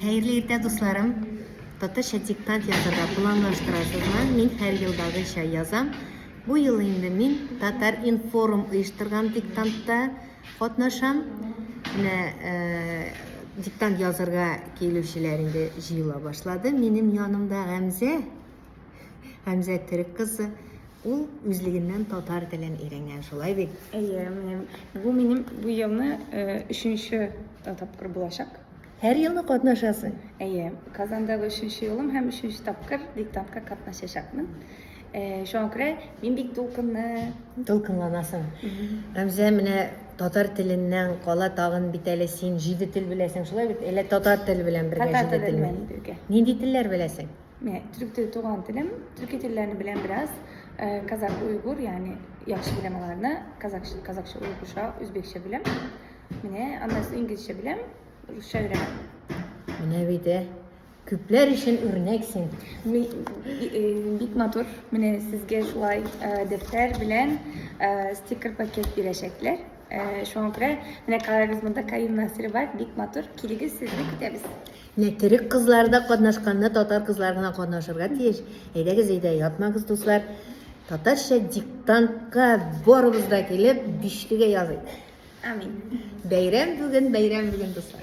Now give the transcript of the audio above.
Hayırlı irde dostlarım. Tatarcha diktant yazarda planlaştırasызlar. Мен her yıldagıça yazam. Bu yıl indi men Tatar Inforum uyuşturgan diktantda katnaşam. Diktant yazarga keluvchilaringda jiyila başladı. Menim yanımda Gamze Türk kızı. Ул үзлегеннән татар телен өйрәнгән, шулай бит? Bu benim bu yılını üçüncü tapkır bulaşak. Her yılda katnaşasың? Kazandagı üçüncü yılım hem üçüncü tapkır diktantka katnaşacakmın. Şu an göre ben bik Дулкынланасың. Gamze менә татар теленнән кала тагын бит әле син 7 тел беләсең, шулай бит? Әле татар теле белән бергә 7 тел белән. Нинди телләр беләсең? Türk dili tuğan dilim. Türk dillerini bilen biraz. Kazak, Uygur yani yaxşı bilemalarını. Kazakça, Uygurca, Üzbekçe bilem. Mine anlarsın İngilizce bilem. Rusça öğrenem. Менә бит, күпләр өчен үрнәксең. Bit matur. Mine sizge şulay defter bilen sticker paket bileşekler. Şu an göre mine kararızmında kayın nasırı var. Bit matur. Kiligi sizde kütəbiz. Türk kızlarda katnaşканны татар кызларына катнашырга тиеш. Әйдәгез, ятмагыз дуслар. Татарча диктантка барыбыз да килеп биштегә языйк. Amin. Бәйрәм бүген дуслар.